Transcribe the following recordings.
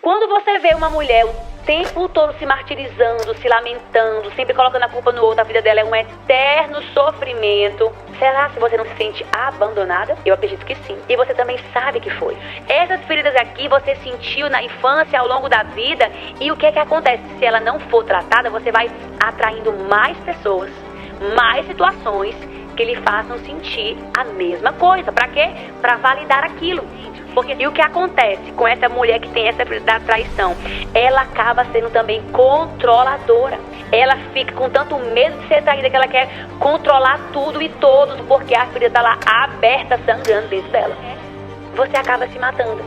Quando você vê uma mulher o tempo todo se martirizando, se lamentando, sempre colocando a culpa no outro, a vida dela é um eterno sofrimento. Será que você não se sente abandonada? Eu acredito que sim. E você também sabe que foi. Essas feridas aqui você sentiu na infância, ao longo da vida. E o que é que acontece? Se ela não for tratada, você vai atraindo mais pessoas, mais situações que lhe façam sentir a mesma coisa. Pra quê? Pra validar aquilo. E o que acontece com essa mulher que tem essa ferida da traição? Ela acaba sendo também controladora. Ela fica com tanto medo de ser traída que ela quer controlar tudo e todos, porque a ferida está lá aberta, sangrando dentro dela. Você acaba se matando.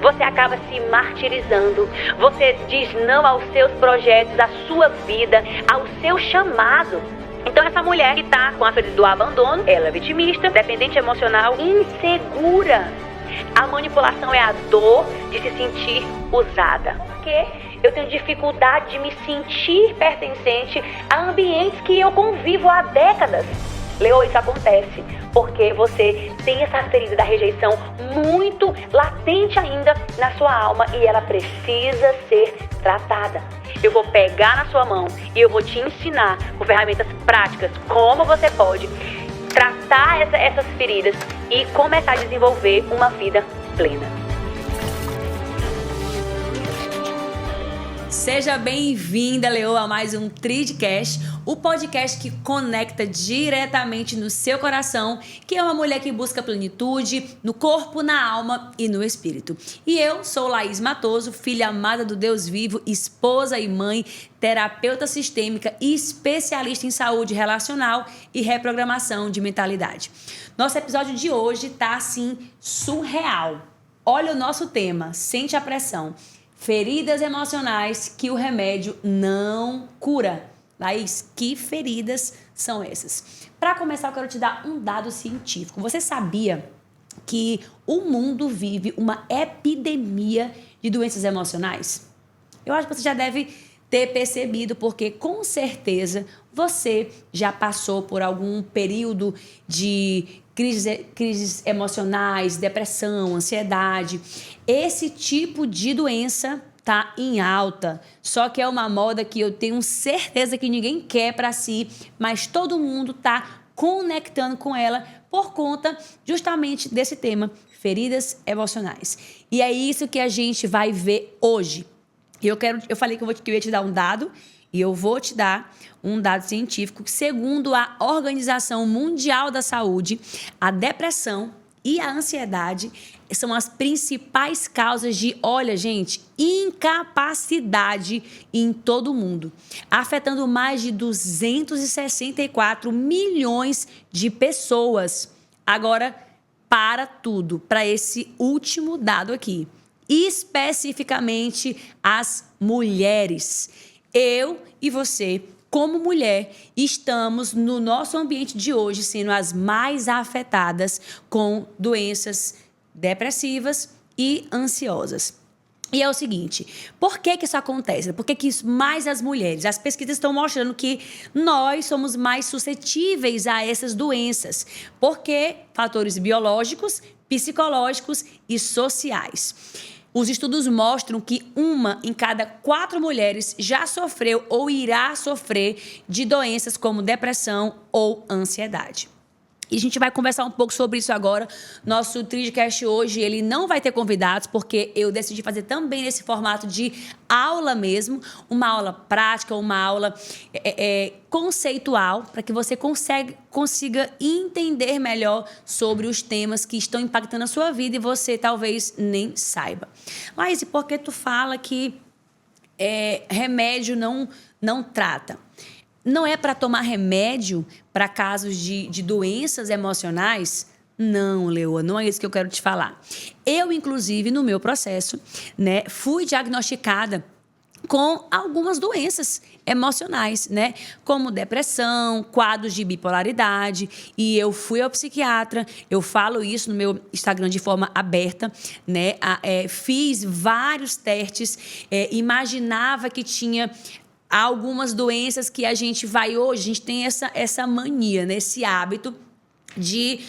Você acaba se martirizando. Você diz não aos seus projetos, à sua vida, ao seu chamado. Então essa mulher que está com a ferida do abandono, ela é vitimista, dependente emocional, insegura. A manipulação é a dor de se sentir usada. Porque eu tenho dificuldade de me sentir pertencente a ambientes que eu convivo há décadas. Leo, isso acontece porque você tem essa ferida da rejeição muito latente ainda na sua alma e ela precisa ser tratada. Eu vou pegar na sua mão e eu vou te ensinar com ferramentas práticas como você pode tratar essas feridas e começar a desenvolver uma vida plena. Seja bem-vinda, Leo, a mais um Tridcast, o podcast que conecta diretamente no seu coração, que é uma mulher que busca plenitude no corpo, na alma e no espírito. E eu sou Laís Matoso, filha amada do Deus vivo, esposa e mãe, terapeuta sistêmica e especialista em saúde relacional e reprogramação de mentalidade. Nosso episódio de hoje tá assim surreal. Olha o nosso tema, sente a pressão. Feridas emocionais que o remédio não cura. Laís, que feridas são essas? Para começar, eu quero te dar um dado científico. Você sabia que o mundo vive uma epidemia de doenças emocionais? Eu acho que você já deve ter percebido, porque com certeza você já passou por algum período de crises emocionais, depressão, ansiedade. Esse tipo de doença tá em alta. Só que é uma moda que eu tenho certeza que ninguém quer para si, mas todo mundo tá conectando com ela por conta justamente desse tema, feridas emocionais. E é isso que a gente vai ver hoje. Eu falei que eu ia te dar um dado, e eu vou te dar um dado científico que, segundo a Organização Mundial da Saúde, a depressão e a ansiedade são as principais causas de, olha, gente, incapacidade em todo o mundo, afetando mais de 264 milhões de pessoas. Agora, para tudo, para esse último dado aqui, especificamente as mulheres. Eu e você, como mulher, estamos no nosso ambiente de hoje sendo as mais afetadas com doenças depressivas e ansiosas. E é o seguinte, por que isso acontece? Por que isso mais as mulheres? As pesquisas estão mostrando que nós somos mais suscetíveis a essas doenças. Porque fatores biológicos, psicológicos e sociais. Os estudos mostram que 1 em cada 4 mulheres já sofreu ou irá sofrer de doenças como depressão ou ansiedade. E a gente vai conversar um pouco sobre isso agora. Nosso Tridcast hoje, ele não vai ter convidados, porque eu decidi fazer também nesse formato de aula mesmo, uma aula prática, uma aula conceitual, para que você consiga entender melhor sobre os temas que estão impactando a sua vida e você talvez nem saiba. Laís, e por que tu fala que remédio não trata? Não é para tomar remédio para casos de doenças emocionais? Não, Leoa, não é isso que eu quero te falar. Eu, inclusive, no meu processo, fui diagnosticada com algumas doenças emocionais, como depressão, quadros de bipolaridade, e eu fui ao psiquiatra, eu falo isso no meu Instagram de forma aberta, fiz vários testes, imaginava que tinha algumas doenças que a gente vai hoje, a gente tem essa mania, esse hábito de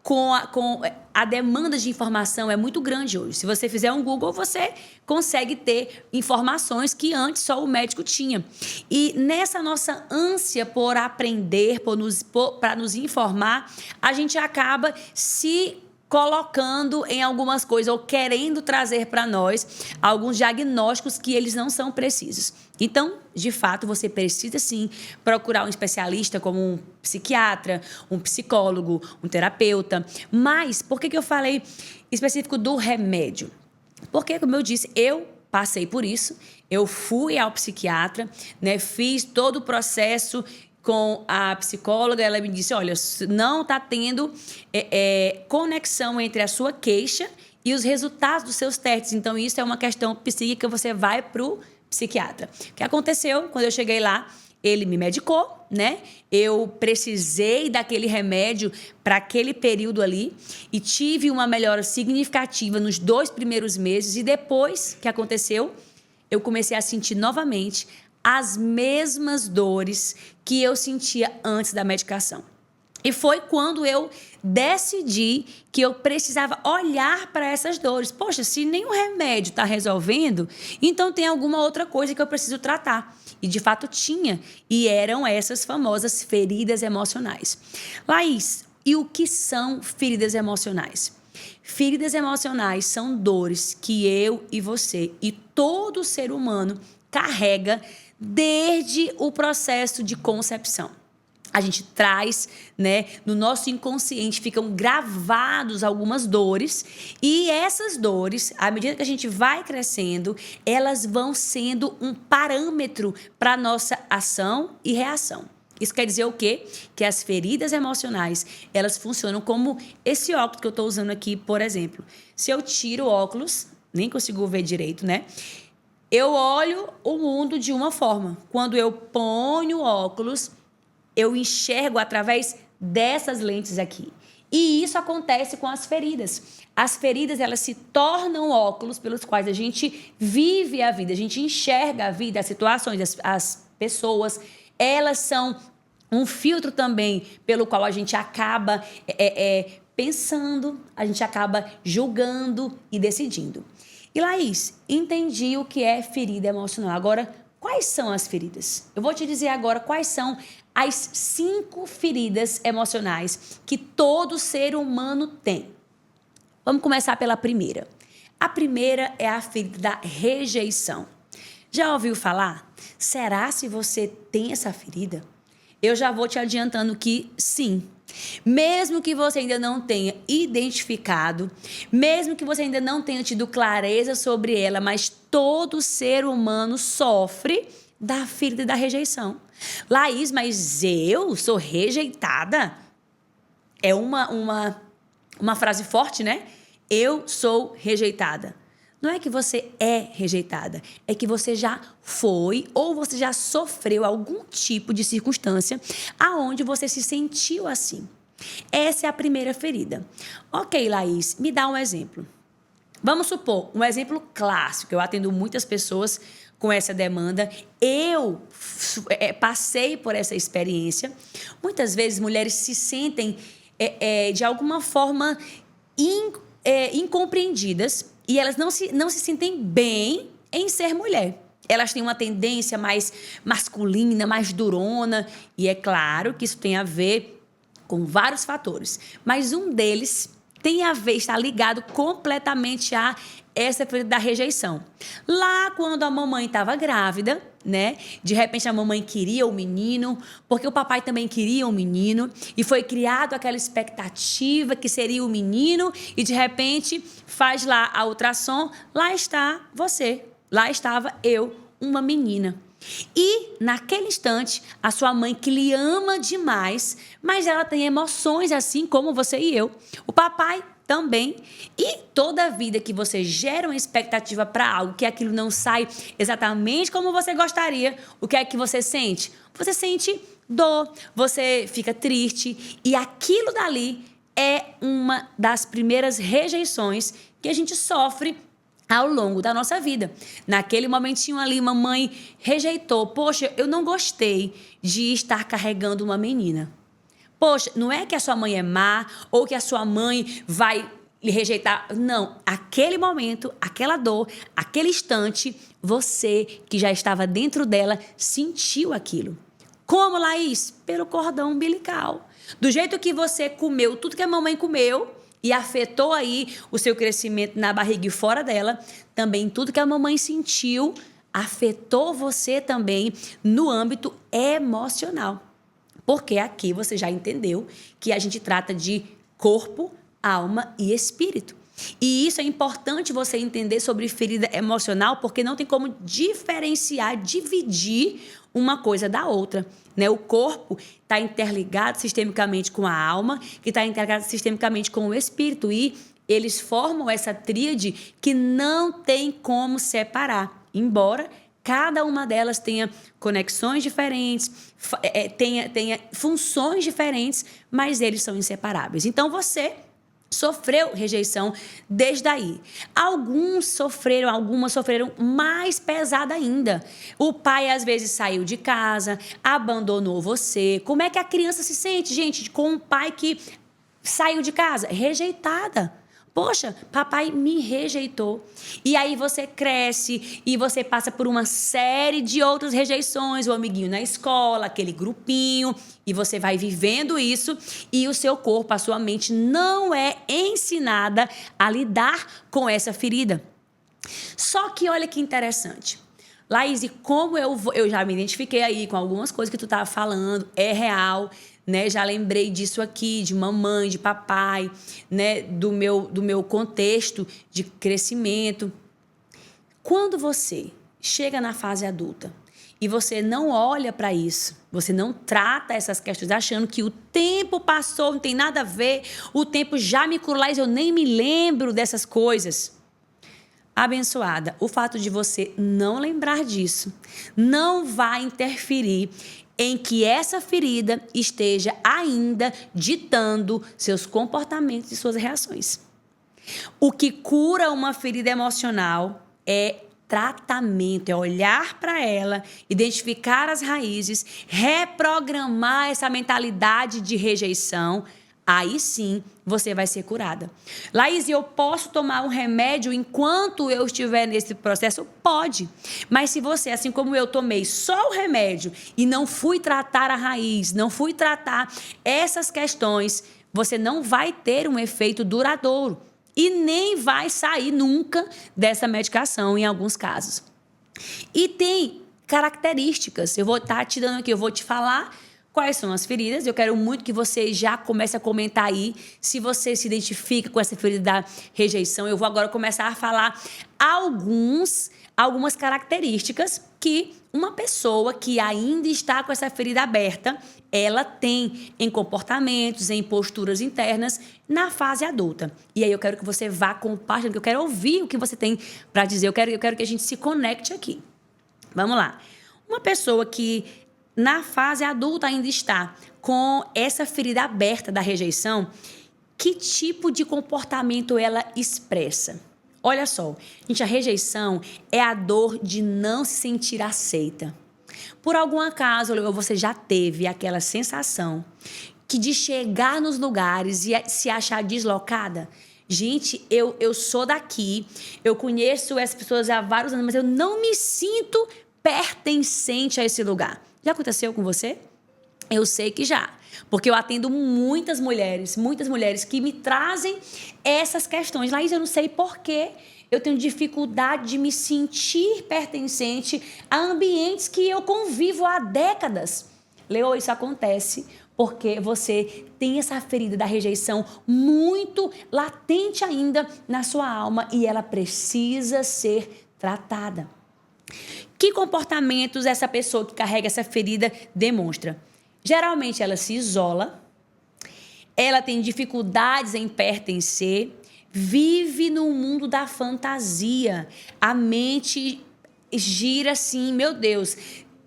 com a demanda de informação é muito grande hoje. Se você fizer um Google, você consegue ter informações que antes só o médico tinha. E nessa nossa ânsia por aprender, para nos informar, a gente acaba se colocando em algumas coisas ou querendo trazer para nós alguns diagnósticos que eles não são precisos. Então, de fato, você precisa sim procurar um especialista como um psiquiatra, um psicólogo, um terapeuta. Mas por que eu falei específico do remédio? Porque, como eu disse, eu passei por isso, eu fui ao psiquiatra, né, fiz todo o processo com a psicóloga, ela me disse, olha, não está tendo conexão entre a sua queixa e os resultados dos seus testes. Então, isso é uma questão psíquica, você vai para o psiquiatra. O que aconteceu? Quando eu cheguei lá, ele me medicou, né? Eu precisei daquele remédio para aquele período ali e tive uma melhora significativa nos 2 primeiros meses. E depois que aconteceu, eu comecei a sentir novamente as mesmas dores que eu sentia antes da medicação. E foi quando eu decidi que eu precisava olhar para essas dores. Poxa, se nenhum remédio está resolvendo, então tem alguma outra coisa que eu preciso tratar. E de fato tinha. E eram essas famosas feridas emocionais. Laís, e o que são feridas emocionais? Feridas emocionais são dores que eu e você e todo ser humano carrega desde o processo de concepção. A gente traz, né, no nosso inconsciente ficam gravados algumas dores e essas dores, à medida que a gente vai crescendo, elas vão sendo um parâmetro para a nossa ação e reação. Isso quer dizer o quê? Que as feridas emocionais, elas funcionam como esse óculos que eu estou usando aqui, por exemplo. Se eu tiro o óculos, nem consigo ver direito, né? Eu olho o mundo de uma forma. Quando eu ponho o óculos, eu enxergo através dessas lentes aqui. E isso acontece com as feridas. As feridas, elas se tornam óculos pelos quais a gente vive a vida, a gente enxerga a vida, as situações, as pessoas. Elas são um filtro também pelo qual a gente acaba pensando, a gente acaba julgando e decidindo. E Laís, entendi o que é ferida emocional. Agora, quais são as feridas? Eu vou te dizer agora quais são as 5 feridas emocionais que todo ser humano tem. Vamos começar pela primeira. A primeira é a ferida da rejeição. Já ouviu falar? Será se você tem essa ferida? Eu já vou te adiantando que sim. Mesmo que você ainda não tenha identificado, mesmo que você ainda não tenha tido clareza sobre ela, mas todo ser humano sofre da ferida da rejeição. Laís, mas eu sou rejeitada? É uma frase forte, né? Eu sou rejeitada. Não é que você é rejeitada, é que você já foi ou você já sofreu algum tipo de circunstância aonde você se sentiu assim. Essa é a primeira ferida. Ok, Laís, me dá um exemplo. Vamos supor, um exemplo clássico. Eu atendo muitas pessoas com essa demanda. Eu passei por essa experiência. Muitas vezes, mulheres se sentem, de alguma forma, incompreendidas e elas não se sentem bem em ser mulher. Elas têm uma tendência mais masculina, mais durona. E é claro que isso tem a ver com vários fatores. Mas um deles tem a ver, está ligado completamente a essa ferida da rejeição. Lá, quando a mamãe estava grávida, né? De repente, a mamãe queria o menino, porque o papai também queria o menino, e foi criado aquela expectativa que seria o menino, e de repente, faz lá a ultrassom, lá está você, lá estava eu, uma menina. E, naquele instante, a sua mãe, que lhe ama demais, mas ela tem emoções assim como você e eu. O papai também. E toda a vida que você gera uma expectativa para algo, que aquilo não sai exatamente como você gostaria, o que é que você sente? Você sente dor, você fica triste. E aquilo dali é uma das primeiras rejeições que a gente sofre ao longo da nossa vida. Naquele momentinho ali, mamãe rejeitou. Poxa, eu não gostei de estar carregando uma menina. Poxa, não é que a sua mãe é má ou que a sua mãe vai lhe rejeitar. Não, aquele momento, aquela dor, aquele instante, você que já estava dentro dela sentiu aquilo. Como, Laís? Pelo cordão umbilical. Do jeito que você comeu tudo que a mamãe comeu e afetou aí o seu crescimento na barriga e fora dela, também tudo que a mamãe sentiu afetou você também no âmbito emocional. Porque aqui você já entendeu que a gente trata de corpo, alma e espírito. E isso é importante você entender sobre ferida emocional, porque não tem como diferenciar, dividir uma coisa da outra, né? O corpo está interligado sistemicamente com a alma, que está interligado sistemicamente com o espírito. E eles formam essa tríade que não tem como separar, embora cada uma delas tenha conexões diferentes, tenha funções diferentes, mas eles são inseparáveis. Então, você sofreu rejeição desde aí. Algumas sofreram mais pesada ainda. O pai, às vezes, saiu de casa, abandonou você. Como é que a criança se sente, gente, com um pai que saiu de casa? Rejeitada. Poxa, papai me rejeitou. E aí você cresce e você passa por uma série de outras rejeições, o amiguinho na escola, aquele grupinho, e você vai vivendo isso e o seu corpo, a sua mente não é ensinada a lidar com essa ferida. Só que olha que interessante. Laís, como eu já me identifiquei aí com algumas coisas que tu estava falando, é real, né? Já lembrei disso aqui, de mamãe, de papai, né? Do meu contexto de crescimento. Quando você chega na fase adulta e você não olha para isso, você não trata essas questões achando que o tempo passou, não tem nada a ver, o tempo já me curou, Laís, eu nem me lembro dessas coisas. Abençoada, o fato de você não lembrar disso não vai interferir em que essa ferida esteja ainda ditando seus comportamentos e suas reações. O que cura uma ferida emocional é tratamento, é olhar para ela, identificar as raízes, reprogramar essa mentalidade de rejeição. Aí sim você vai ser curada. Laís, eu posso tomar um remédio enquanto eu estiver nesse processo? Pode. Mas se você, assim como eu, tomei só o remédio e não fui tratar a raiz, não fui tratar essas questões, você não vai ter um efeito duradouro e nem vai sair nunca dessa medicação em alguns casos. E tem características. Eu vou estar te dando aqui, eu vou te falar quais são as feridas. Eu quero muito que você já comece a comentar aí se você se identifica com essa ferida da rejeição. Eu vou agora começar a falar algumas características que uma pessoa que ainda está com essa ferida aberta, ela tem em comportamentos, em posturas internas na fase adulta. E aí eu quero que você vá compartilhando, que eu quero ouvir o que você tem para dizer. Eu quero que a gente se conecte aqui. Vamos lá. Uma pessoa que na fase adulta ainda está com essa ferida aberta da rejeição, que tipo de comportamento ela expressa? Olha só, gente, a rejeição é a dor de não se sentir aceita. Por algum acaso, você já teve aquela sensação que de chegar nos lugares e se achar deslocada? Gente, eu sou daqui, eu conheço essas pessoas há vários anos, mas eu não me sinto pertencente a esse lugar. Já aconteceu com você? Eu sei que já, porque eu atendo muitas mulheres que me trazem essas questões. Laís, eu não sei por quê eu tenho dificuldade de me sentir pertencente a ambientes que eu convivo há décadas. Leo, isso acontece porque você tem essa ferida da rejeição muito latente ainda na sua alma e ela precisa ser tratada. Que comportamentos essa pessoa que carrega essa ferida demonstra? Geralmente ela se isola, ela tem dificuldades em pertencer, vive no mundo da fantasia. A mente gira assim, meu Deus,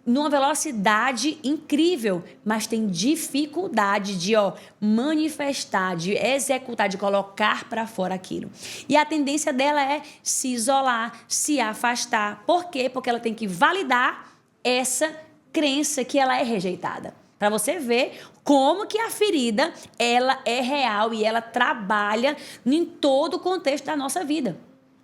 numa velocidade incrível, mas tem dificuldade de manifestar, de executar, de colocar para fora aquilo. E a tendência dela é se isolar, se afastar. Por quê? Porque ela tem que validar essa crença que ela é rejeitada. para você ver como que a ferida, ela é real e ela trabalha em todo o contexto da nossa vida.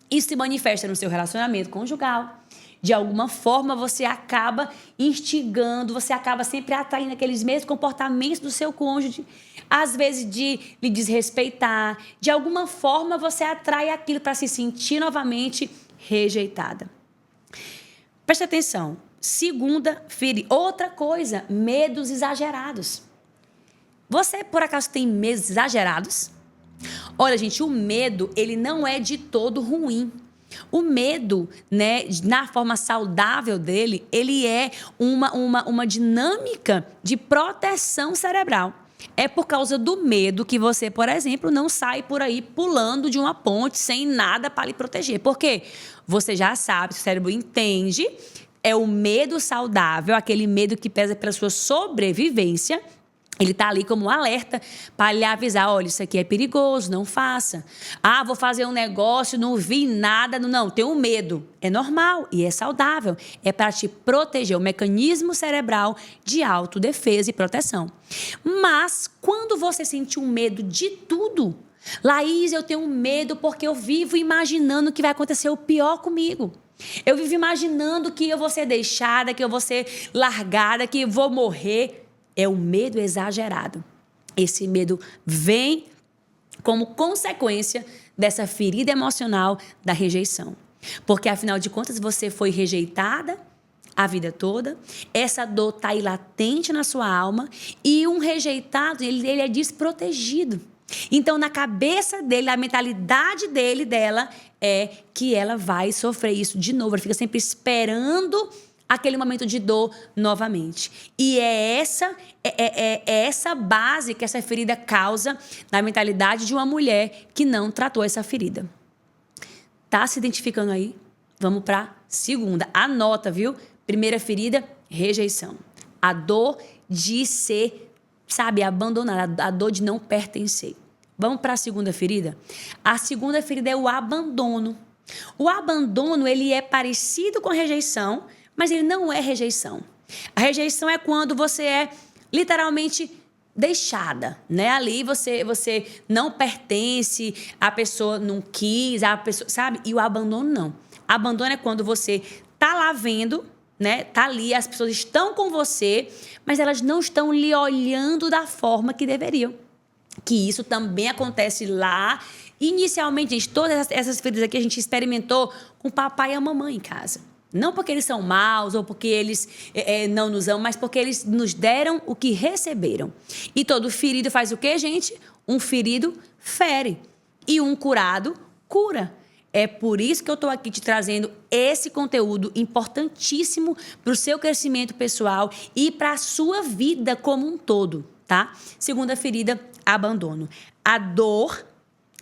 Isso se manifesta no seu relacionamento conjugal. De alguma forma, você acaba instigando, você acaba sempre atraindo aqueles mesmos comportamentos do seu cônjuge. Às vezes de lhe desrespeitar. De alguma forma, você atrai aquilo para se sentir novamente rejeitada. Preste atenção. Segunda ferida. Outra coisa, medos exagerados. Você, por acaso, tem medos exagerados? Olha, gente, o medo, ele não é de todo ruim. O medo, né, na forma saudável dele, ele é uma dinâmica de proteção cerebral. É por causa do medo que você, por exemplo, não sai por aí pulando de uma ponte sem nada para lhe proteger. Por quê? Você já sabe, o cérebro entende, é o medo saudável, aquele medo que pesa pela sua sobrevivência. Ele está ali como um alerta para lhe avisar, olha, isso aqui é perigoso, não faça. Ah, vou fazer um negócio, não vi nada, não, tenho medo. É normal e é saudável. É para te proteger, o mecanismo cerebral de autodefesa e proteção. Mas quando você sentir um medo de tudo, Laís, eu tenho medo porque eu vivo imaginando que vai acontecer o pior comigo. Eu vivo imaginando que eu vou ser deixada, que eu vou ser largada, que eu vou morrer. É o medo exagerado. Esse medo vem como consequência dessa ferida emocional da rejeição. Porque, afinal de contas, você foi rejeitada a vida toda. Essa dor está aí latente na sua alma. E um rejeitado, ele é desprotegido. Então, na cabeça dele, a mentalidade dela, é que ela vai sofrer isso de novo. Ela fica sempre esperando aquele momento de dor novamente. E é essa base que essa ferida causa na mentalidade de uma mulher que não tratou essa ferida. Tá se identificando aí? Vamos para segunda. Anota, viu? Primeira ferida, rejeição. A dor de ser, abandonada. A dor de não pertencer. Vamos para a segunda ferida? A segunda ferida é o abandono. O abandono, ele é parecido com a rejeição, mas ele não é rejeição. A rejeição é quando você é literalmente deixada, né? Ali você não pertence, a pessoa não quis, a pessoa, sabe? E o abandono não. Abandono é quando você tá lá vendo, né? Tá ali, as pessoas estão com você, mas elas não estão lhe olhando da forma que deveriam. Que isso também acontece lá. Inicialmente, gente, todas essas feridas aqui a gente experimentou com o papai e a mamãe em casa. Não porque eles são maus ou porque eles não nos amam, mas porque eles nos deram o que receberam. E todo ferido faz o quê, gente? Um ferido fere. E um curado cura. É por isso que eu estou aqui te trazendo esse conteúdo importantíssimo para o seu crescimento pessoal e para a sua vida como um todo, tá? Segunda ferida, abandono. A dor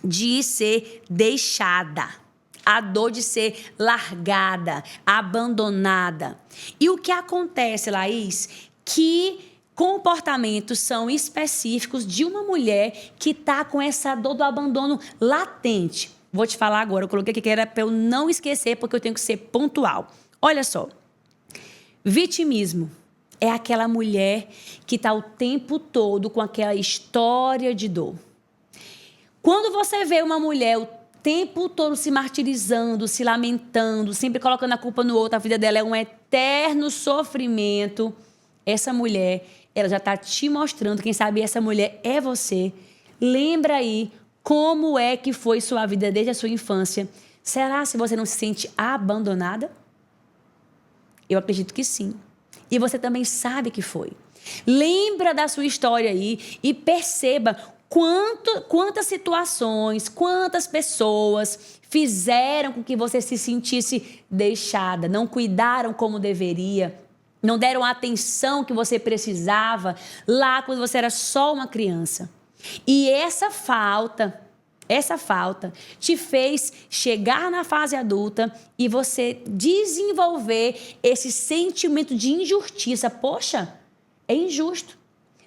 de ser deixada. A dor de ser largada, abandonada. E o que acontece, Laís? Que comportamentos são específicos de uma mulher que está com essa dor do abandono latente. Vou te falar agora, eu coloquei aqui que era para eu não esquecer, porque eu tenho que ser pontual. Olha só. Vitimismo é aquela mulher que está o tempo todo com aquela história de dor. Quando você vê uma mulher o tempo todo se martirizando, se lamentando, sempre colocando a culpa no outro, a vida dela é um eterno sofrimento. Essa mulher, ela já está te mostrando, quem sabe essa mulher é você. Lembra aí como é que foi sua vida desde a sua infância. Será se você não se sente abandonada? Eu acredito que sim. E você também sabe que foi. Lembra da sua história aí e perceba quantas situações, quantas pessoas fizeram com que você se sentisse deixada, não cuidaram como deveria, não deram a atenção que você precisava lá quando você era só uma criança. E essa falta te fez chegar na fase adulta e você desenvolver esse sentimento de injustiça. Poxa, é injusto.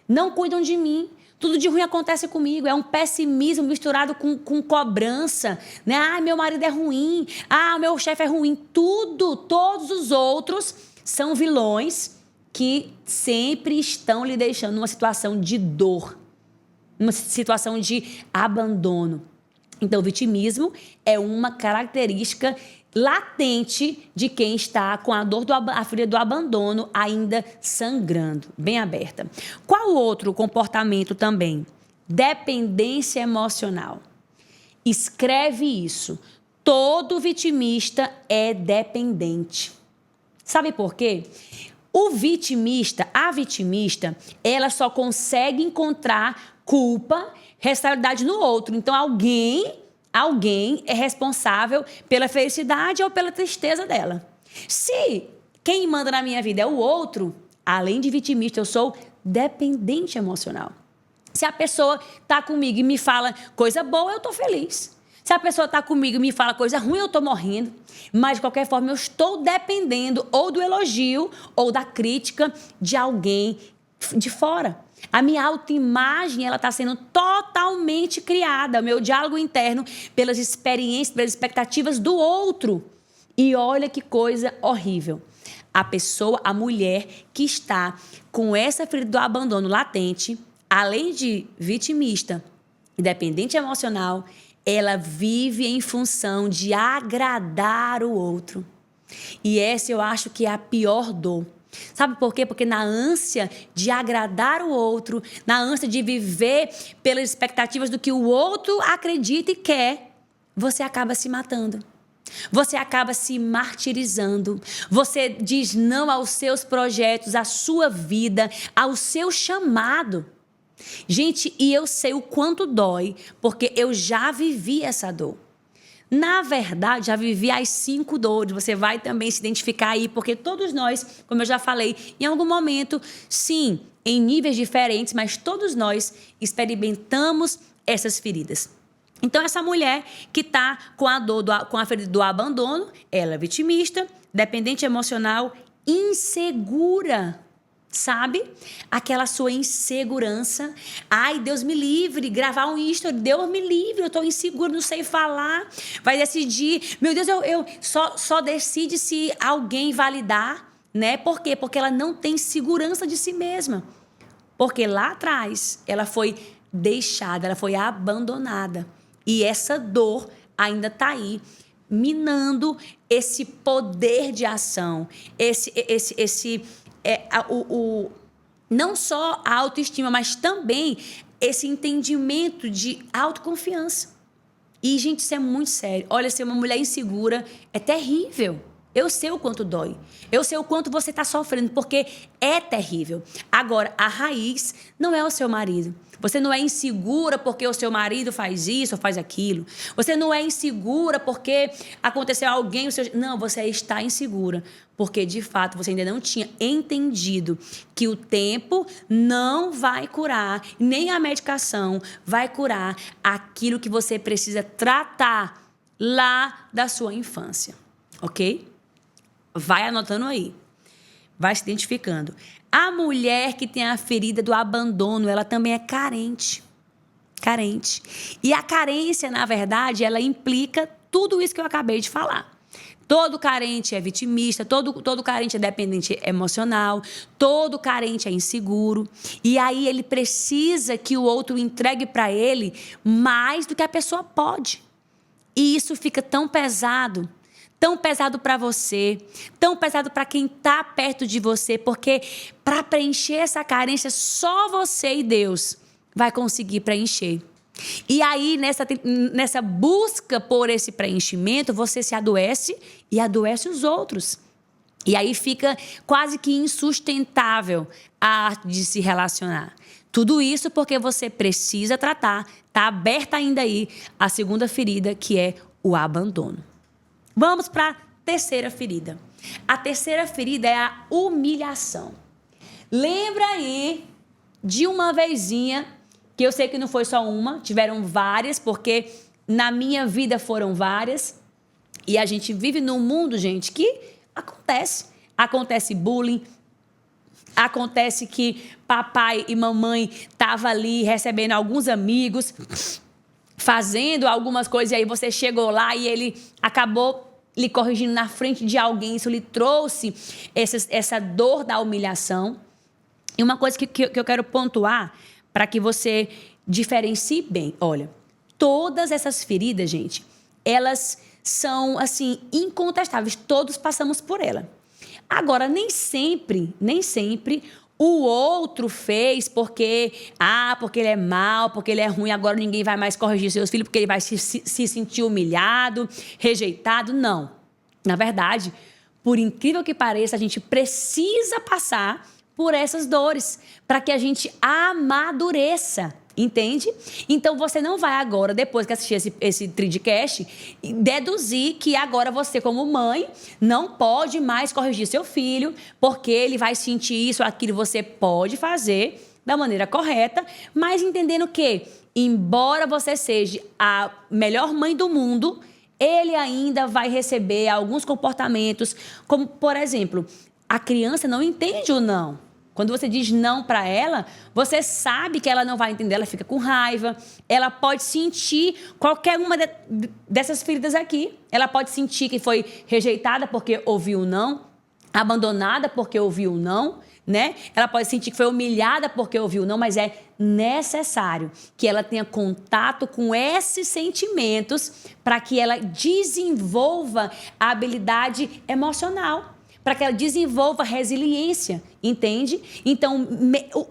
Não cuidam de mim. Tudo de ruim acontece comigo. É um pessimismo misturado com cobrança, né? Ah, meu marido é ruim. Ah, meu chefe é ruim. Todos os outros são vilões que sempre estão lhe deixando numa situação de dor, numa situação de abandono. Então, o vitimismo é uma característica latente de quem está com a dor, a ferida do abandono ainda sangrando, bem aberta. Qual outro comportamento também? Dependência emocional. Escreve isso. Todo vitimista é dependente. Sabe por quê? A vitimista, ela só consegue encontrar culpa, responsabilidade no outro. Então, alguém é responsável pela felicidade ou pela tristeza dela. Se quem manda na minha vida é o outro, além de vitimista, eu sou dependente emocional. Se a pessoa está comigo e me fala coisa boa, eu estou feliz. Se a pessoa está comigo e me fala coisa ruim, eu estou morrendo. Mas, de qualquer forma, eu estou dependendo ou do elogio ou da crítica de alguém de fora. A minha autoimagem, ela está sendo totalmente criada, o meu diálogo interno, pelas experiências, pelas expectativas do outro. E olha que coisa horrível. A mulher que está com essa ferida do abandono latente, além de vitimista e dependente emocional, ela vive em função de agradar o outro. E essa eu acho que é a pior dor. Sabe por quê? Porque na ânsia de agradar o outro, na ânsia de viver pelas expectativas do que o outro acredita e quer, você acaba se matando. Você acaba se martirizando. Você diz não aos seus projetos, à sua vida, ao seu chamado. Gente, e eu sei o quanto dói, porque eu já vivi essa dor. Na verdade, já vivi as 5 dores. Você vai também se identificar aí, porque todos nós, como eu já falei, em algum momento, sim, em níveis diferentes, mas todos nós experimentamos essas feridas. Então, essa mulher que está com a ferida do abandono, ela é vitimista, dependente emocional, insegura. Sabe? Aquela sua insegurança. Ai, Deus me livre, gravar um history, Deus me livre, eu estou inseguro, não sei falar. Vai decidir, meu Deus, eu só decide se alguém validar, né? Por quê? Porque ela não tem segurança de si mesma. Porque lá atrás, ela foi deixada, ela foi abandonada. E essa dor ainda está aí, minando esse poder de ação, não só a autoestima, mas também esse entendimento de autoconfiança. E, gente, isso é muito sério. Olha, ser uma mulher insegura é terrível. Eu sei o quanto dói. Eu sei o quanto você está sofrendo, porque é terrível. Agora, a raiz não é o seu marido. Você não é insegura porque o seu marido faz isso ou faz aquilo. Você não é insegura porque aconteceu alguém... Não, você está insegura porque, de fato, você ainda não tinha entendido que o tempo não vai curar, nem a medicação vai curar aquilo que você precisa tratar lá da sua infância. Ok? Vai anotando aí. Vai se identificando. A mulher que tem a ferida do abandono, ela também é carente. Carente. E a carência, na verdade, ela implica tudo isso que eu acabei de falar. Todo carente é vitimista, todo carente é dependente emocional, todo carente é inseguro. E aí ele precisa que o outro entregue para ele mais do que a pessoa pode. E isso fica tão pesado para você, tão pesado para quem está perto de você, porque para preencher essa carência, só você e Deus vai conseguir preencher. E aí, nessa busca por esse preenchimento, você se adoece e adoece os outros. E aí fica quase que insustentável a arte de se relacionar. Tudo isso porque você precisa tratar, está aberta ainda aí a segunda ferida, que é o abandono. Vamos para a terceira ferida. A terceira ferida é a humilhação. Lembra aí de uma vezinha, que eu sei que não foi só uma, tiveram várias, porque na minha vida foram várias. E a gente vive num mundo, gente, que acontece. Acontece bullying, acontece que papai e mamãe estavam ali recebendo alguns amigos, fazendo algumas coisas, e aí você chegou lá e ele acabou lhe corrigindo na frente de alguém, isso lhe trouxe essa dor da humilhação. E uma coisa que eu quero pontuar para que você diferencie bem. Olha, todas essas feridas, gente, elas são, assim, incontestáveis. Todos passamos por ela. Agora, nem sempre o outro fez porque ele é mau, porque ele é ruim, agora ninguém vai mais corrigir seus filhos, porque ele vai se sentir humilhado, rejeitado. Não. Na verdade, por incrível que pareça, a gente precisa passar por essas dores para que a gente amadureça. Entende? Então, você não vai agora, depois que assistir esse tridcast, deduzir que agora você, como mãe, não pode mais corrigir seu filho, porque ele vai sentir isso, aquilo. Você pode fazer da maneira correta, mas entendendo que, embora você seja a melhor mãe do mundo, ele ainda vai receber alguns comportamentos, como, por exemplo, a criança não entende o não. Quando você diz não para ela, você sabe que ela não vai entender, ela fica com raiva, ela pode sentir qualquer uma dessas feridas aqui. Ela pode sentir que foi rejeitada porque ouviu não, abandonada porque ouviu não, né? Ela pode sentir que foi humilhada porque ouviu não, mas é necessário que ela tenha contato com esses sentimentos para que ela desenvolva a habilidade emocional, para que ela desenvolva resiliência, entende? Então,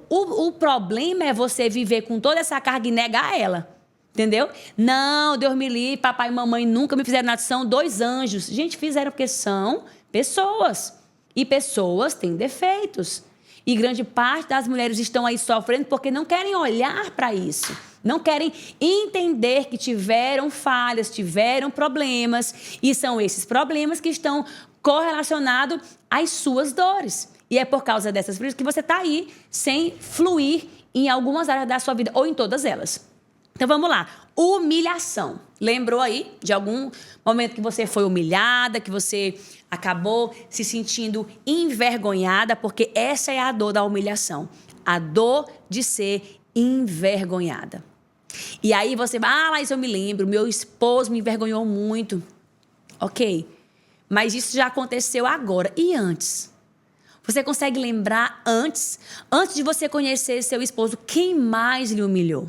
o problema é você viver com toda essa carga e negar ela, entendeu? Não, Deus me livre, papai e mamãe nunca me fizeram nada, são 2 anjos. Gente, fizeram porque são pessoas. E pessoas têm defeitos. E grande parte das mulheres estão aí sofrendo porque não querem olhar para isso. Não querem entender que tiveram falhas, tiveram problemas. E são esses problemas que estão correlacionado às suas dores. E é por causa dessas feridas que você está aí sem fluir em algumas áreas da sua vida ou em todas elas. Então, vamos lá. Humilhação. Lembrou aí de algum momento que você foi humilhada, que você acabou se sentindo envergonhada? Porque essa é a dor da humilhação. A dor de ser envergonhada. E aí você vai, mas eu me lembro, meu esposo me envergonhou muito. Ok. Mas isso já aconteceu agora. E antes? Você consegue lembrar antes de você conhecer seu esposo, quem mais lhe humilhou?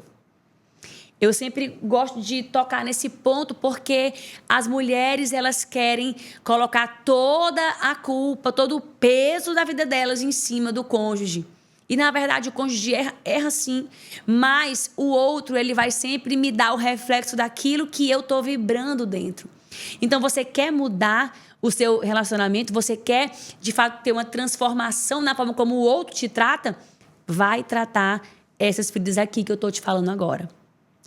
Eu sempre gosto de tocar nesse ponto porque as mulheres, elas querem colocar toda a culpa, todo o peso da vida delas em cima do cônjuge. E, na verdade, o cônjuge erra sim, mas o outro, ele vai sempre me dar o reflexo daquilo que eu estou vibrando dentro. Então, você quer mudar o seu relacionamento, você quer, de fato, ter uma transformação na forma como o outro te trata, vai tratar essas feridas aqui que eu estou te falando agora.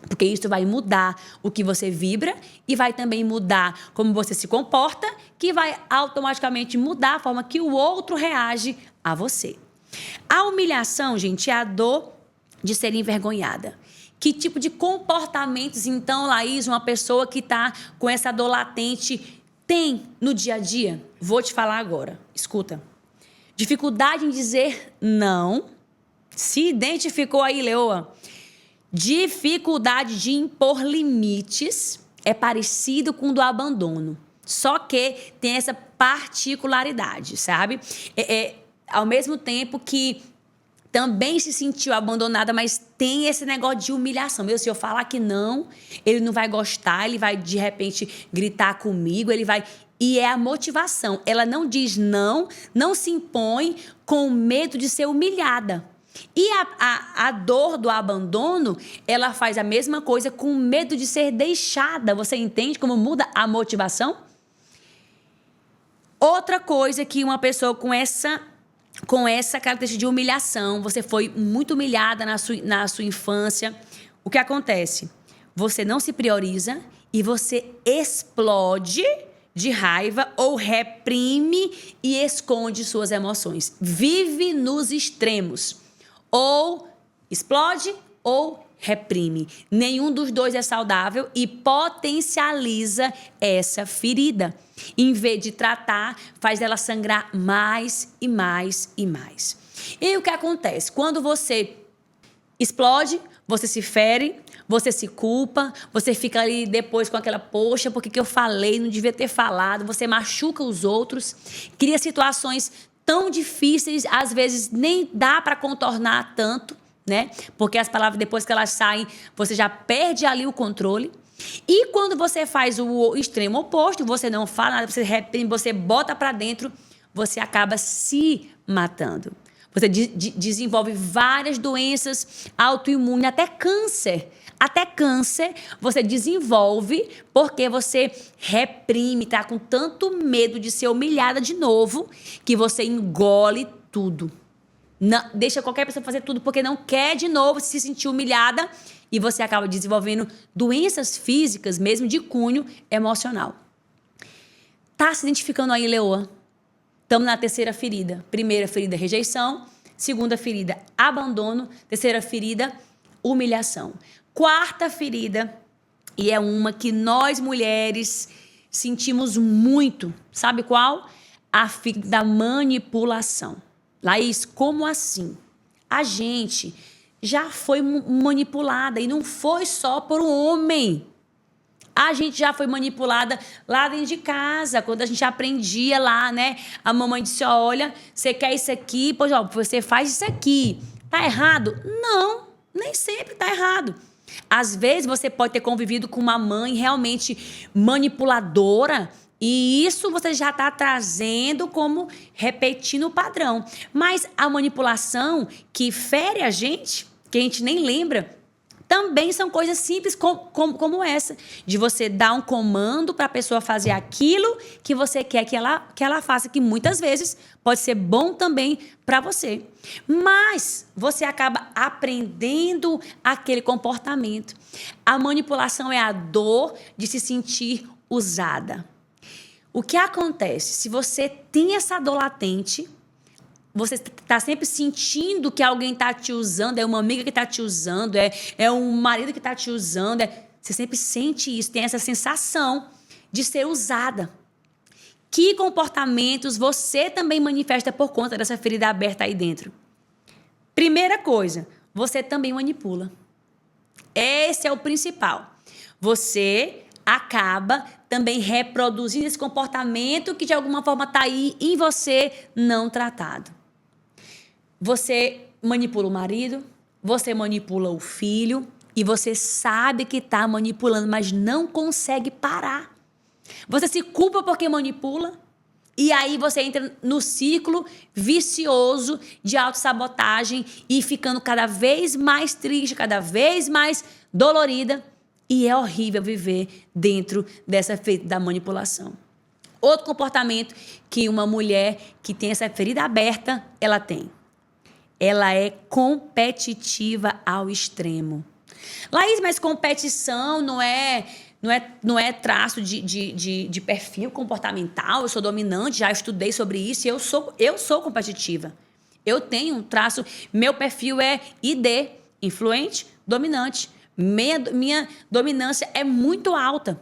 Porque isso vai mudar o que você vibra e vai também mudar como você se comporta, que vai automaticamente mudar a forma que o outro reage a você. A humilhação, gente, é a dor de ser envergonhada. Que tipo de comportamentos, então, Laís, uma pessoa que está com essa dor latente tem no dia a dia? Vou te falar agora. Escuta. Dificuldade em dizer não. Se identificou aí, Leoa? Dificuldade de impor limites é parecido com o do abandono. Só que tem essa particularidade, sabe? Ao mesmo tempo que também se sentiu abandonada, mas tem esse negócio de humilhação. Se eu falar que não, ele não vai gostar, ele vai, de repente, gritar comigo, ele vai... E é a motivação. Ela não diz não, não se impõe com medo de ser humilhada. E a dor do abandono, ela faz a mesma coisa com medo de ser deixada. Você entende como muda a motivação? Outra coisa que uma pessoa com essa característica de humilhação, você foi muito humilhada na sua infância, o que acontece? Você não se prioriza e você explode de raiva ou reprime e esconde suas emoções. Vive nos extremos. Ou explode ou reprime. Nenhum dos dois é saudável e potencializa essa ferida. Em vez de tratar, faz ela sangrar mais e mais e mais. E o que acontece? Quando você explode, você se fere, você se culpa, você fica ali depois com aquela, poxa, por que eu falei, não devia ter falado, você machuca os outros, cria situações tão difíceis, às vezes nem dá para contornar tanto, né? Porque as palavras, depois que elas saem, você já perde ali o controle. E quando você faz o extremo oposto, você não fala nada, você reprime, você bota para dentro, você acaba se matando. Você desenvolve várias doenças autoimunes, até câncer. Até câncer você desenvolve porque você reprime, tá com tanto medo de ser humilhada de novo que você engole tudo. Não, deixa qualquer pessoa fazer tudo porque não quer de novo se sentir humilhada e você acaba desenvolvendo doenças físicas, mesmo de cunho emocional. Tá se identificando aí, Leoa? Estamos na terceira ferida. Primeira ferida, rejeição. Segunda ferida, abandono. Terceira ferida, humilhação. Quarta ferida, e é uma que nós mulheres sentimos muito. Sabe qual? A ferida da manipulação. Laís, como assim? A gente já foi manipulada e não foi só por um homem. A gente já foi manipulada lá dentro de casa, quando a gente aprendia lá, né? A mamãe disse, olha, você quer isso aqui? Pois, ó, você faz isso aqui. Tá errado? Não, nem sempre tá errado. Às vezes você pode ter convivido com uma mãe realmente manipuladora e isso você já está trazendo como repetindo o padrão. Mas a manipulação que fere a gente, que a gente nem lembra, também são coisas simples como essa, de você dar um comando para a pessoa fazer aquilo que você quer que ela faça, que muitas vezes pode ser bom também para você. Mas você acaba aprendendo aquele comportamento. A manipulação é a dor de se sentir usada. O que acontece? Se você tem essa dor latente, você está sempre sentindo que alguém está te usando, é uma amiga que está te usando, é um marido que está te usando. Você sempre sente isso, tem essa sensação de ser usada. Que comportamentos você também manifesta por conta dessa ferida aberta aí dentro? Primeira coisa, você também manipula. Esse é o principal. Você acaba também reproduzindo esse comportamento que de alguma forma está aí em você não tratado. Você manipula o marido, você manipula o filho e você sabe que está manipulando, mas não consegue parar. Você se culpa porque manipula e aí você entra no ciclo vicioso de autossabotagem e ficando cada vez mais triste, cada vez mais dolorida. E é horrível viver dentro dessa ferida da manipulação. Outro comportamento que uma mulher que tem essa ferida aberta, ela tem. Ela é competitiva ao extremo. Laís, mas competição não é traço de perfil comportamental. Eu sou dominante, já estudei sobre isso e eu sou competitiva. Eu tenho um traço, meu perfil é ID, influente, dominante. Minha dominância é muito alta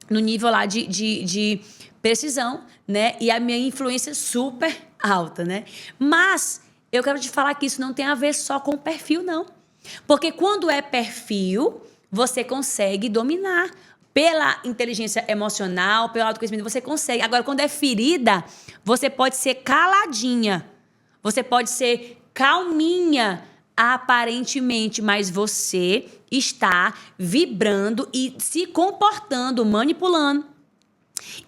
no nível lá de precisão, né? E a minha influência é super alta, né? Mas eu quero te falar que isso não tem a ver só com perfil, não. Porque quando é perfil, você consegue dominar. Pela inteligência emocional, pelo autoconhecimento, você consegue. Agora, quando é ferida, você pode ser caladinha. Você pode ser calminha, aparentemente, mas você está vibrando e se comportando, manipulando.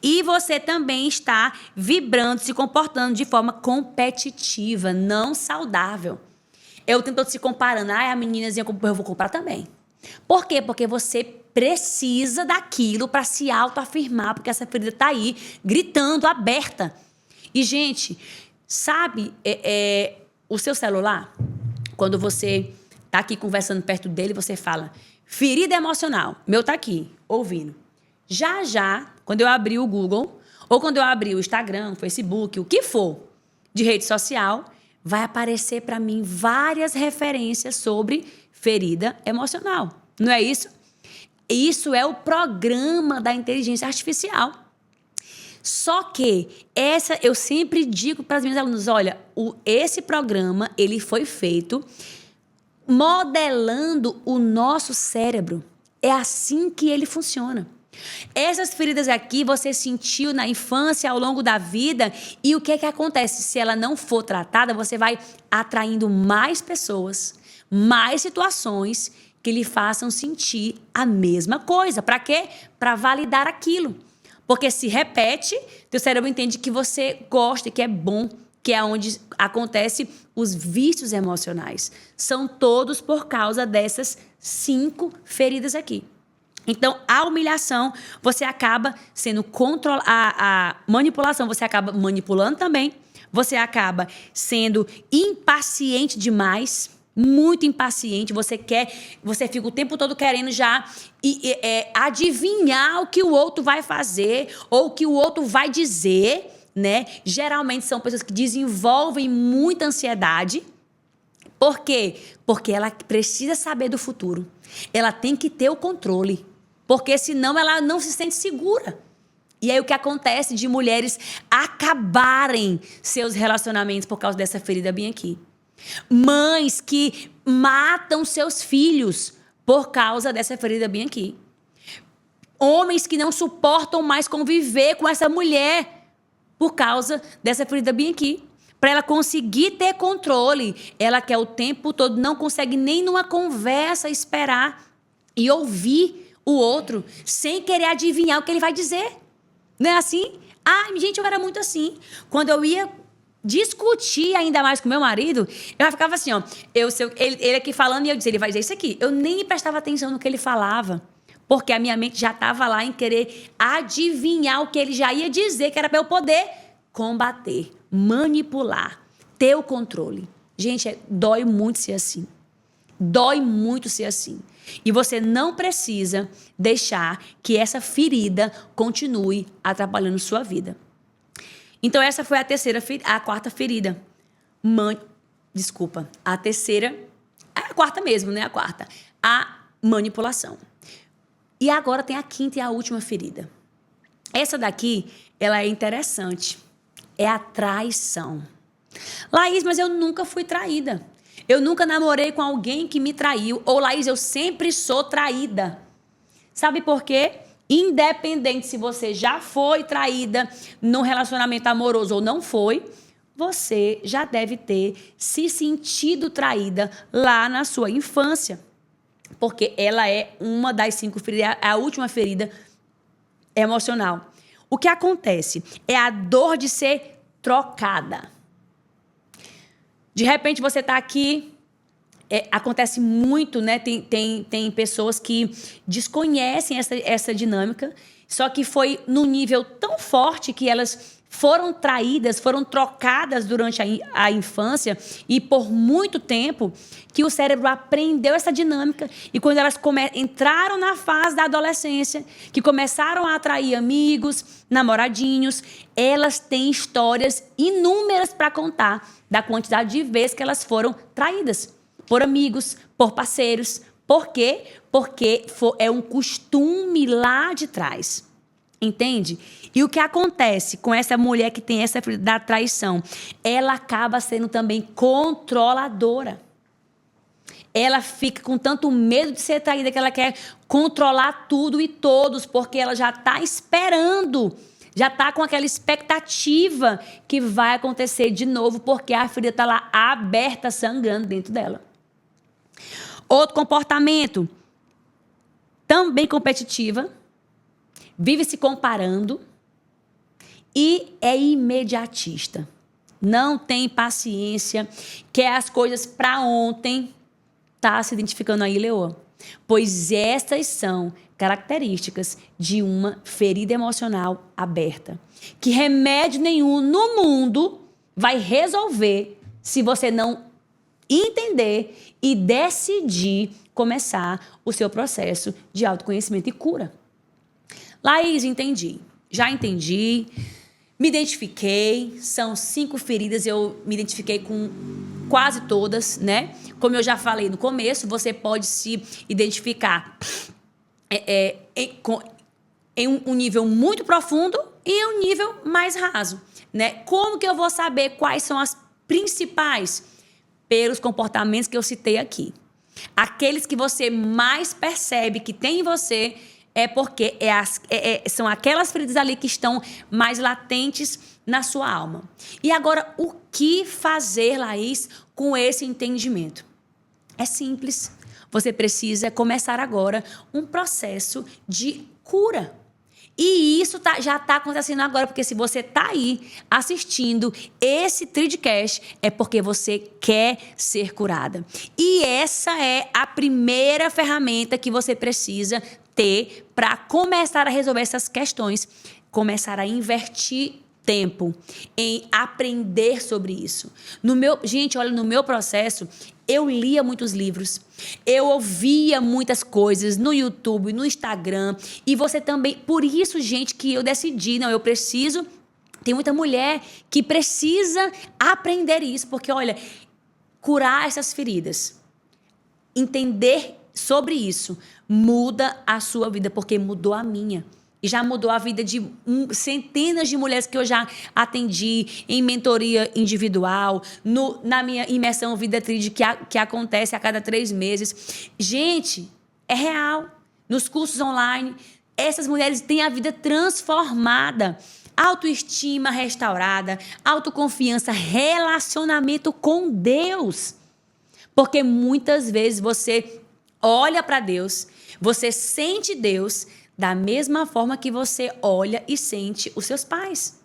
E você também está vibrando, se comportando de forma competitiva, não saudável. Eu tento se comparando. A meninazinha, eu vou comprar também. Por quê? Porque você precisa daquilo para se autoafirmar, porque essa ferida está aí, gritando, aberta. E, gente, sabe o seu celular? Quando você está aqui conversando perto dele, você fala, ferida emocional. Meu tá aqui, ouvindo. Já, quando eu abrir o Google, ou quando eu abrir o Instagram, o Facebook, o que for de rede social, vai aparecer para mim várias referências sobre ferida emocional. Não é isso? Isso é o programa da inteligência artificial. Só que eu sempre digo para as minhas alunas, olha, esse programa ele foi feito modelando o nosso cérebro. É assim que ele funciona. Essas feridas aqui você sentiu na infância, ao longo da vida, e o que é que acontece? Se ela não for tratada, você vai atraindo mais pessoas, mais situações que lhe façam sentir a mesma coisa. Para quê? Para validar aquilo. Porque se repete, teu cérebro entende que você gosta, que é bom, que é onde acontecem os vícios emocionais. São todos por causa dessas 5 feridas aqui. Então, a humilhação, você acaba sendo controlado. A manipulação, você acaba manipulando também. Você acaba sendo impaciente demais, muito impaciente. Você fica o tempo todo querendo já adivinhar o que o outro vai fazer ou o que o outro vai dizer, né? Geralmente são pessoas que desenvolvem muita ansiedade. Por quê? Porque ela precisa saber do futuro. Ela tem que ter o controle. Porque senão ela não se sente segura. E aí o que acontece de mulheres acabarem seus relacionamentos por causa dessa ferida bem aqui. Mães que matam seus filhos por causa dessa ferida bem aqui. Homens que não suportam mais conviver com essa mulher por causa dessa ferida bem aqui. Para ela conseguir ter controle, ela quer o tempo todo, não consegue nem numa conversa esperar e ouvir o outro, sem querer adivinhar o que ele vai dizer. Não é assim? Gente, eu era muito assim. Quando eu ia discutir ainda mais com meu marido, eu ficava assim, ó. Ele aqui falando e eu dizia, ele vai dizer isso aqui. Eu nem prestava atenção no que ele falava. Porque a minha mente já estava lá em querer adivinhar o que ele já ia dizer, que era para eu poder combater, manipular, ter o controle. Gente, dói muito ser assim. Dói muito ser assim. E você não precisa deixar que essa ferida continue atrapalhando sua vida. Então, essa foi a quarta ferida. A terceira... É a quarta mesmo, né? A quarta. A manipulação. E agora tem a quinta e a última ferida. Essa daqui, ela é interessante. É a traição. Laís, mas eu nunca fui traída. Eu nunca namorei com alguém que me traiu. Ou, Laís, eu sempre sou traída. Sabe por quê? Independente se você já foi traída num relacionamento amoroso ou não foi, você já deve ter se sentido traída lá na sua infância. Porque ela é uma das 5 feridas, a última ferida emocional. O que acontece é a dor de ser trocada. De repente você está aqui, acontece muito, né? Tem pessoas que desconhecem essa dinâmica, só que foi num nível tão forte que elas foram traídas, foram trocadas durante a infância e por muito tempo que o cérebro aprendeu essa dinâmica e quando elas entraram na fase da adolescência, que começaram a atrair amigos, namoradinhos, elas têm histórias inúmeras para contar da quantidade de vezes que elas foram traídas por amigos, por parceiros. Por quê? Porque é um costume lá de trás. Entende? E o que acontece com essa mulher que tem essa ferida da traição? Ela acaba sendo também controladora. Ela fica com tanto medo de ser traída que ela quer controlar tudo e todos, porque ela já está esperando, já está com aquela expectativa que vai acontecer de novo, porque a ferida está lá aberta, sangrando dentro dela. Outro comportamento, também competitiva, vive se comparando e é imediatista. Não tem paciência, quer as coisas para ontem. Tá se identificando aí, Leoa? Pois essas são características de uma ferida emocional aberta. Que remédio nenhum no mundo vai resolver se você não entender e decidir começar o seu processo de autoconhecimento e cura. Laís, entendi. Já entendi. Me identifiquei. São 5 feridas. Eu me identifiquei com quase todas, né? Como eu já falei no começo, você pode se identificar em um nível muito profundo e em um nível mais raso, né? Como que eu vou saber quais são as principais? Pelos comportamentos que eu citei aqui. Aqueles que você mais percebe que tem em você é porque são aquelas feridas ali que estão mais latentes na sua alma. E agora, o que fazer, Laís, com esse entendimento? É simples. Você precisa começar agora um processo de cura. E isso já está acontecendo agora, porque se você está aí assistindo esse Tridcast, é porque você quer ser curada. E essa é a primeira ferramenta que você precisa ter para começar a resolver essas questões, começar a invertir tempo em aprender sobre isso. Gente, olha, no meu processo, eu lia muitos livros, eu ouvia muitas coisas no YouTube, no Instagram, e você também. Por isso, gente, que eu decidi, não, eu preciso. Tem muita mulher que precisa aprender isso, porque, olha, curar essas feridas, entender sobre isso, muda a sua vida, porque mudou a minha. E já mudou a vida de centenas de mulheres que eu já atendi em mentoria individual, na minha imersão Vida Trid, que acontece a cada 3 meses. Gente, é real. Nos cursos online, essas mulheres têm a vida transformada. Autoestima restaurada, autoconfiança, relacionamento com Deus. Porque muitas vezes você olha para Deus, você sente Deus da mesma forma que você olha e sente os seus pais.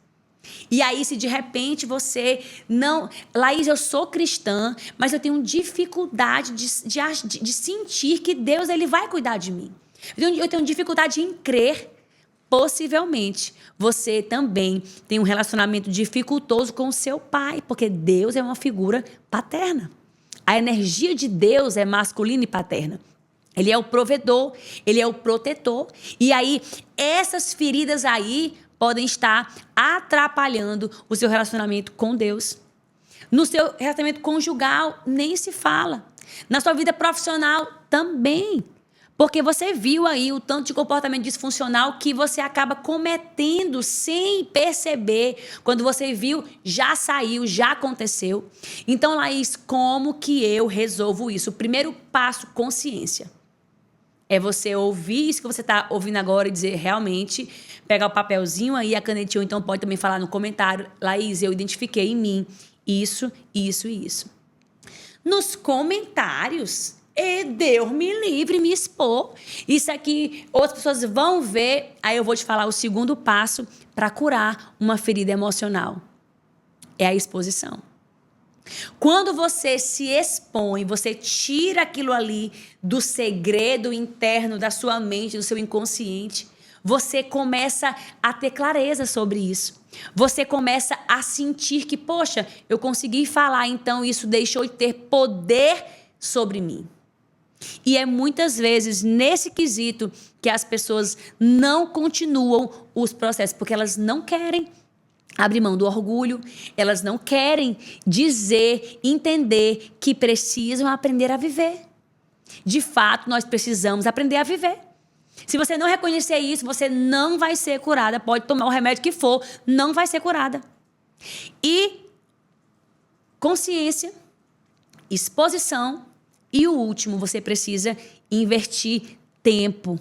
E aí, se de repente você não... Laís, eu sou cristã, mas eu tenho dificuldade de sentir que Deus ele vai cuidar de mim. Eu tenho dificuldade em crer. Possivelmente, você também tem um relacionamento dificultoso com o seu pai, porque Deus é uma figura paterna. A energia de Deus é masculina e paterna. Ele é o provedor, ele é o protetor. E aí, essas feridas aí podem estar atrapalhando o seu relacionamento com Deus. No seu relacionamento conjugal, nem se fala. Na sua vida profissional, também. Porque você viu aí o tanto de comportamento disfuncional que você acaba cometendo sem perceber. Quando você viu, já saiu, já aconteceu. Então, Laís, como que eu resolvo isso? O primeiro passo, consciência. É você ouvir isso que você está ouvindo agora e dizer realmente, pegar o papelzinho aí, a canetinha, ou então pode também falar no comentário, Laís, eu identifiquei em mim isso, isso e isso. Nos comentários, Deus me livre, me expor. Isso aqui, outras pessoas vão ver, aí eu vou te falar o segundo passo para curar uma ferida emocional. É a exposição. Quando você se expõe, você tira aquilo ali do segredo interno da sua mente, do seu inconsciente, você começa a ter clareza sobre isso. Você começa a sentir que, poxa, eu consegui falar, então isso deixou de ter poder sobre mim. E é muitas vezes nesse quesito que as pessoas não continuam os processos, porque elas não querem abrir mão do orgulho, elas não querem dizer, entender que precisam aprender a viver. De fato, nós precisamos aprender a viver. Se você não reconhecer isso, você não vai ser curada. Pode tomar o remédio que for, não vai ser curada. E consciência, exposição e o último, você precisa invertir tempo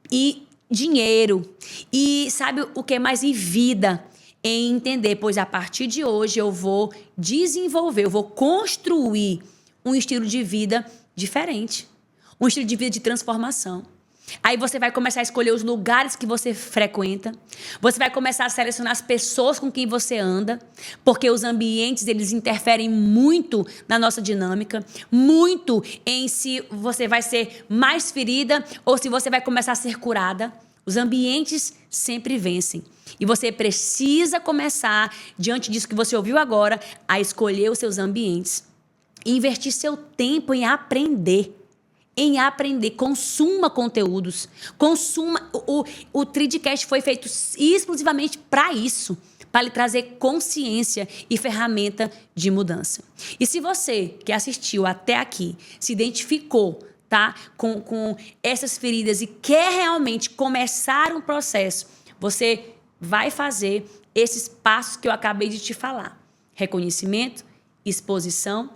e dinheiro e sabe o que mais? E vida. Em entender, pois a partir de hoje eu vou desenvolver, eu vou construir um estilo de vida diferente. Um estilo de vida de transformação. Aí você vai começar a escolher os lugares que você frequenta. Você vai começar a selecionar as pessoas com quem você anda. Porque os ambientes, eles interferem muito na nossa dinâmica. Muito em se você vai ser mais ferida ou se você vai começar a ser curada. Os ambientes sempre vencem. E você precisa começar, diante disso que você ouviu agora, a escolher os seus ambientes. E investir seu tempo em aprender. Em aprender. Consuma conteúdos. Consuma. O Tridcast foi feito exclusivamente para isso. Para lhe trazer consciência e ferramenta de mudança. E se você que assistiu até aqui se identificou, tá, com essas feridas e quer realmente começar um processo, você vai fazer esses passos que eu acabei de te falar. Reconhecimento, exposição,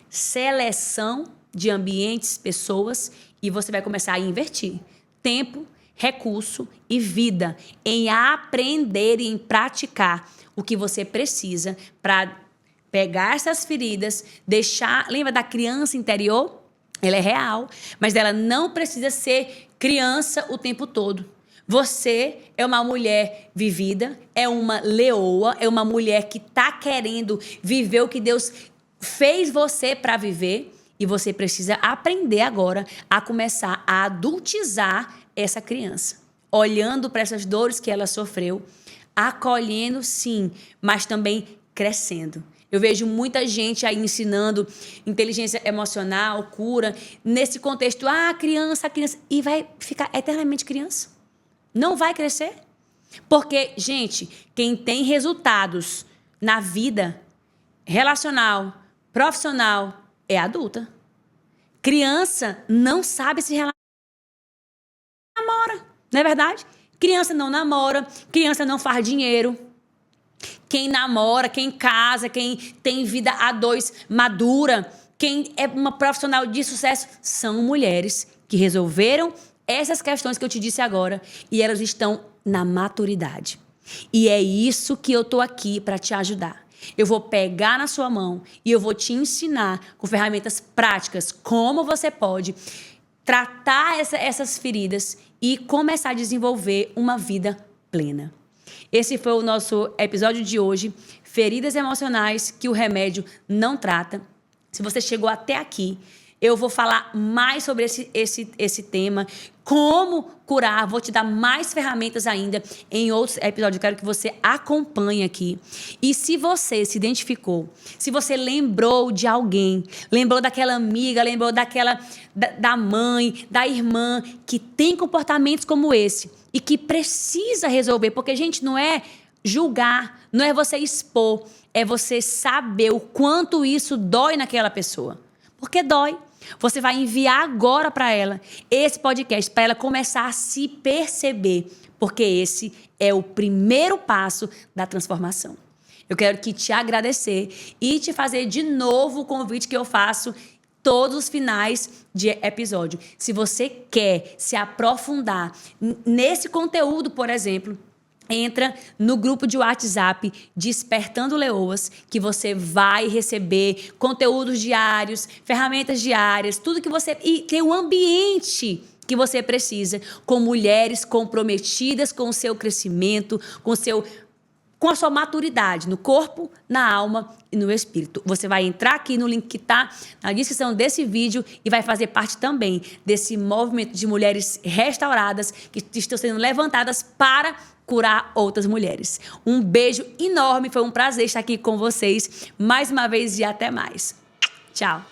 seleção de ambientes, pessoas, e você vai começar a invertir tempo, recurso e vida em aprender e em praticar o que você precisa para pegar essas feridas, deixar... Lembra da criança interior? Ela é real, mas ela não precisa ser criança o tempo todo. Você é uma mulher vivida, é uma leoa, é uma mulher que está querendo viver o que Deus fez você para viver, e você precisa aprender agora a começar a adultizar essa criança, olhando para essas dores que ela sofreu, acolhendo sim, mas também crescendo. Eu vejo muita gente aí ensinando inteligência emocional, cura, nesse contexto, criança, e vai ficar eternamente criança. Não vai crescer. Porque, gente, quem tem resultados na vida relacional, profissional, é adulta. Criança não sabe se relacionar. Namora, não é verdade? Criança não namora, criança não faz dinheiro. Quem namora, quem casa, quem tem vida a dois madura, quem é uma profissional de sucesso, são mulheres que resolveram essas questões que eu te disse agora e elas estão na maturidade. E é isso que eu tô aqui para te ajudar. Eu vou pegar na sua mão e eu vou te ensinar com ferramentas práticas como você pode tratar essas feridas e começar a desenvolver uma vida plena. Esse foi o nosso episódio de hoje, feridas emocionais que o remédio não trata. Se você chegou até aqui, eu vou falar mais sobre esse tema, como curar, vou te dar mais ferramentas ainda em outros episódios. Eu quero que você acompanhe aqui. E se você se identificou, se você lembrou de alguém, lembrou daquela amiga, lembrou da mãe, da irmã, que tem comportamentos como esse e que precisa resolver, porque, gente, não é julgar, não é você expor, é você saber o quanto isso dói naquela pessoa. Porque dói. Você vai enviar agora para ela esse podcast, para ela começar a se perceber, porque esse é o primeiro passo da transformação. Eu quero te agradecer e te fazer de novo o convite que eu faço todos os finais de episódio. Se você quer se aprofundar nesse conteúdo, por exemplo, entra no grupo de WhatsApp Despertando Leoas, que você vai receber conteúdos diários, ferramentas diárias, tudo que você... E tem um ambiente que você precisa, com mulheres comprometidas com o seu crescimento, com a sua maturidade no corpo, na alma e no espírito. Você vai entrar aqui no link que está na descrição desse vídeo e vai fazer parte também desse movimento de mulheres restauradas que estão sendo levantadas para curar outras mulheres. Um beijo enorme, foi um prazer estar aqui com vocês mais uma vez e até mais. Tchau.